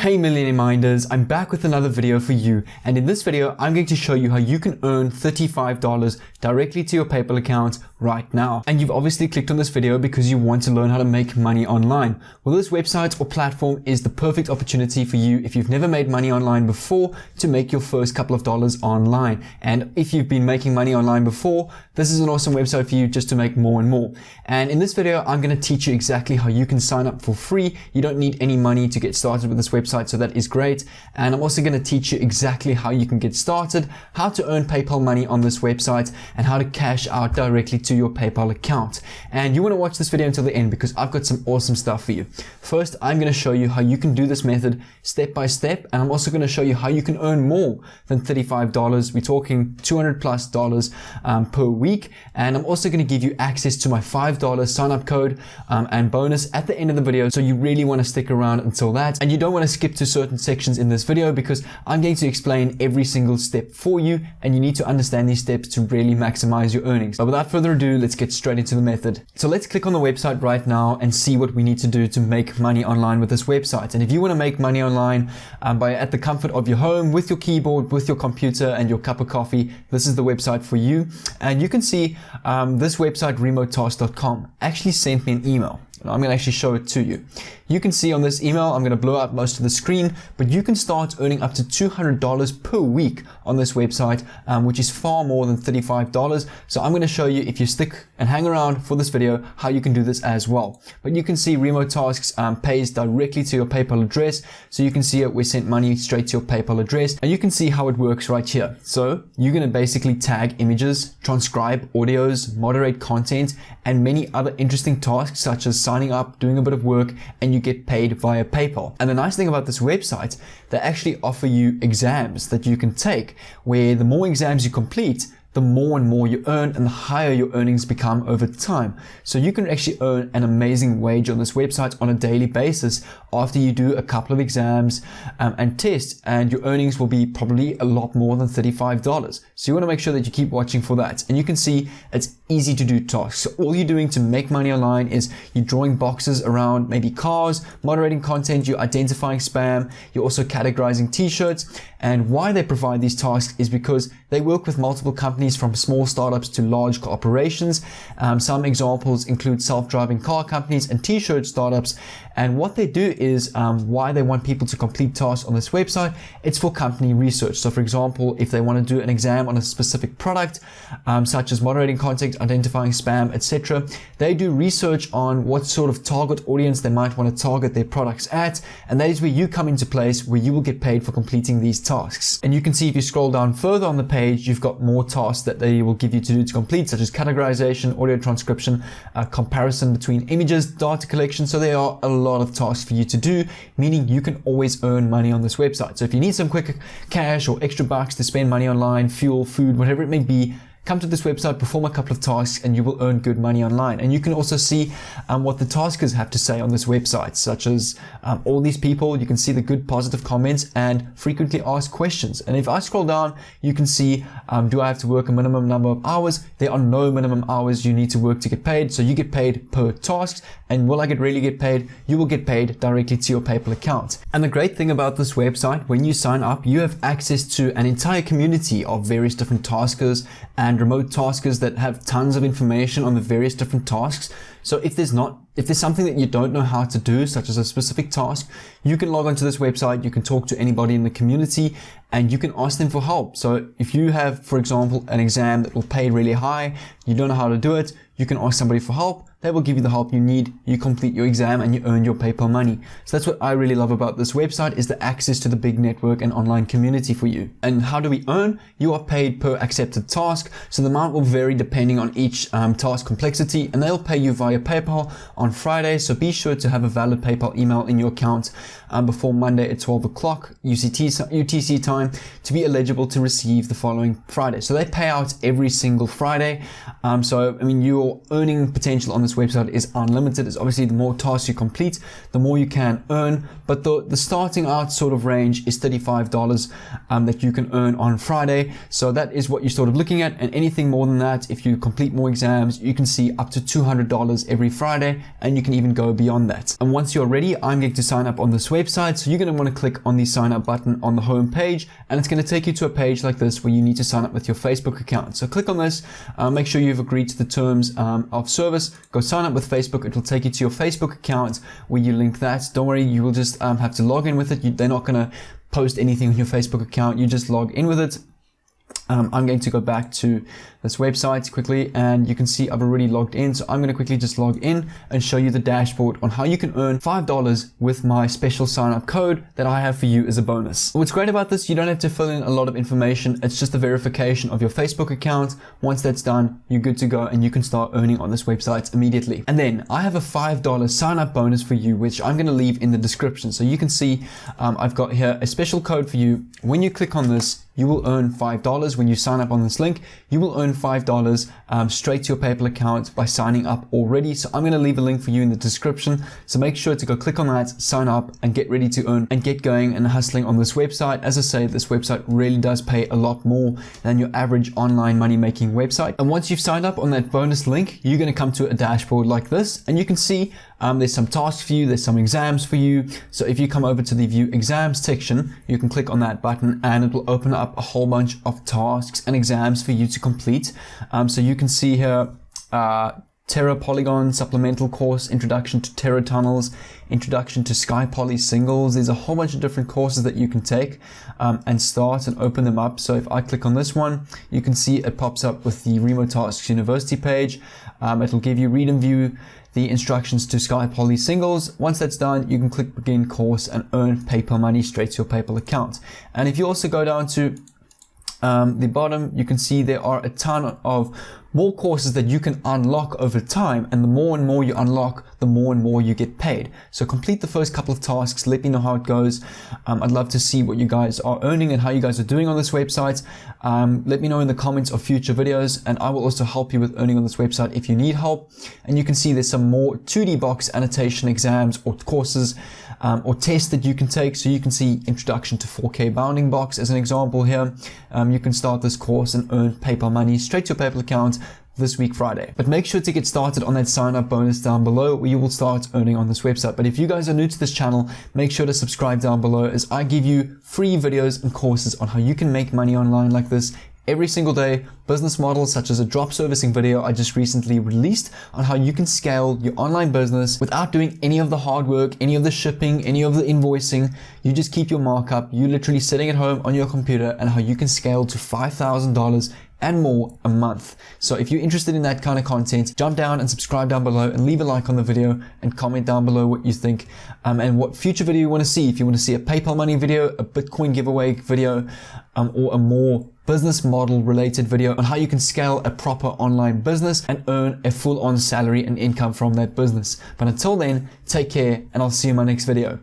Hey Millionaire Minders, I'm back with another video for you, and in this video I'm going to show you how you can earn $35 directly to your PayPal account right now. And you've obviously clicked on this video because you want to learn how to make money online. Well, this website or platform is the perfect opportunity for you if you've never made money online before to make your first couple of dollars online. And if you've been making money online before, this is an awesome website for you just to make more and more. And in this video, I'm going to teach you exactly how you can sign up for free. You don't need any money to get started with this website, so that is great. And I'm also going to teach you exactly how you can get started, how to earn PayPal money on this website, and how to cash out directly to your PayPal account. And you want to watch this video until the end because I've got some awesome stuff for you. First, I'm going to show you how you can do this method step by step, and I'm also going to show you how you can earn more than $35. We're talking $200+ per week. And I'm also going to give you access to my $5 sign-up code and bonus at the end of the video. So you really want to stick around until that. And you don't want to skip to certain sections in this video because I'm going to explain every single step for you, and you need to understand these steps to really maximize your earnings. But without further ado, let's get straight into the method. So let's click on the website right now and see what we need to do to make money online with this website. And if you want to make money online at the comfort of your home, with your keyboard, with your computer and your cup of coffee, this is the website for you. And you can see this website, remotask.com, actually sent me an email. I'm going to actually show it to you. You can see on this email, I'm going to blow out most of the screen, but you can start earning up to $200 per week on this website, which is far more than $35. So I'm going to show you, if you stick and hang around for this video, how you can do this as well. But you can see Remote Tasks pays directly to your PayPal address. So you can see it, we sent money straight to your PayPal address, and you can see how it works right here. So you're going to basically tag images, transcribe audios, moderate content, and many other interesting tasks such as signing up, doing a bit of work, and you get paid via PayPal. And the nice thing about this website, they actually offer you exams that you can take, where the more exams you complete, the more and more you earn and the higher your earnings become over time. So you can actually earn an amazing wage on this website on a daily basis after you do a couple of exams and tests, and your earnings will be probably a lot more than $35. So you want to make sure that you keep watching for that. And you can see it's easy to do tasks. So all you're doing to make money online is you're drawing boxes around maybe cars, moderating content, you're identifying spam, you're also categorizing t-shirts. And why they provide these tasks is because they work with multiple companies, from small startups to large corporations. Some examples include self-driving car companies and t-shirt startups. And what they do is why they want people to complete tasks on this website, it's for company research. So for example, if they want to do an exam on a specific product, such as moderating content, identifying spam, etc., they do research on what sort of target audience they might want to target their products at. And that is where you come into place, where you will get paid for completing these tasks. And you can see if you scroll down further on the page, you've got more tasks that they will give you to do to complete, such as categorization, audio transcription, comparison between images, data collection. So there are a lot of tasks for you to do, meaning you can always earn money on this website. So if you need some quick cash or extra bucks to spend money online, fuel, food, whatever it may be, come to this website, perform a couple of tasks, and you will earn good money online. And you can also see what the taskers have to say on this website, such as all these people. You can see the good positive comments and frequently asked questions. And if I scroll down, you can see, do I have to work a minimum number of hours? There are no minimum hours you need to work to get paid. So you get paid per task. And will I really get paid? You will get paid directly to your PayPal account. And the great thing about this website, when you sign up, you have access to an entire community of various different taskers and remote taskers that have tons of information on the various different tasks. So if there's something that you don't know how to do, such as a specific task, you can log onto this website, you can talk to anybody in the community, and you can ask them for help. So if you have, for example, an exam that will pay really high, you don't know how to do it, you can ask somebody for help. They will give you the help you need. You complete your exam and you earn your PayPal money. So that's what I really love about this website, is the access to the big network and online community for you. And how do we earn? You are paid per accepted task. So the amount will vary depending on each task complexity, and they'll pay you via PayPal on Friday. So be sure to have a valid PayPal email in your account before Monday at 12 o'clock UTC time to be eligible to receive the following Friday. So they pay out every single Friday. So, I mean, your earning potential on this this website is unlimited. It's obviously the more tasks you complete, the more you can earn, but the starting out sort of range is $35 that you can earn on Friday. So that is what you're sort of looking at, and anything more than that, if you complete more exams, you can see up to $200 every Friday, and you can even go beyond that. And once you're ready, I'm going to sign up on this website. So you're going to want to click on the sign up button on the home page, and it's going to take you to a page like this where you need to sign up with your Facebook account. So click on this, make sure you've agreed to the terms of service, go sign up with Facebook. It will take you to your Facebook account where you link that. Don't worry, you will just have to log in with it. They're not going to post anything on your Facebook account. You just log in with it. I'm going to go back to this website quickly, and you can see I've already logged in. So I'm going to quickly just log in and show you the dashboard on how you can earn $5 with my special sign up code that I have for you as a bonus. What's great about this, you don't have to fill in a lot of information. It's just a verification of your Facebook account. Once that's done, you're good to go, and you can start earning on this website immediately. And then I have a $5 sign up bonus for you, which I'm going to leave in the description. So you can see I've got here a special code for you. When you click on this, you will earn $5. When you sign up on this link, you will earn $5 straight to your PayPal account by signing up already. So I'm going to leave a link for you in the description. So make sure to go click on that, sign up, and get ready to earn and get going and hustling on this website. As I say, this website really does pay a lot more than your average online money making website. And once you've signed up on that bonus link, you're going to come to a dashboard like this, and you can see there's some tasks for you, there's some exams for you. So if you come over to the view exams section, you can click on that button, and it will open up a whole bunch of tasks and exams for you to complete. So you can see here Terra Polygon supplemental course, Introduction to Terra Tunnels, Introduction to Sky Poly Singles. There's a whole bunch of different courses that you can take and start and open them up. So if I click on this one, you can see it pops up with the Remote Tasks University page. It'll give you read and view the instructions to Sky Poly Singles. Once that's done, you can click begin course and earn PayPal money straight to your PayPal account. And if you also go down to the bottom, you can see there are a ton of more courses that you can unlock over time, and the more and more you unlock, the more and more you get paid. So complete the first couple of tasks, let me know how it goes. I'd love to see what you guys are earning and how you guys are doing on this website. Let me know in the comments of future videos, and I will also help you with earning on this website if you need help. And you can see there's some more 2D box annotation exams or courses or tests that you can take. So you can see Introduction to 4K Bounding Box as an example here. You can start this course and earn PayPal money straight to your PayPal account this week Friday. But make sure to get started on that sign up bonus down below where you will start earning on this website. But if you guys are new to this channel, make sure to subscribe down below, as I give you free videos and courses on how you can make money online like this every single day. Business models such as a drop servicing video I just recently released on how you can scale your online business without doing any of the hard work, any of the shipping, any of the invoicing. You just keep your markup. You literally sitting at home on your computer, and how you can scale to $5,000 and more a month. So if you're interested in that kind of content, jump down and subscribe down below, and leave a like on the video, and comment down below what you think and what future video you want to see. If you want to see a PayPal money video, a Bitcoin giveaway video, or a more business model related video on how you can scale a proper online business and earn a full-on salary and income from that business. But until then, take care, and I'll see you in my next video.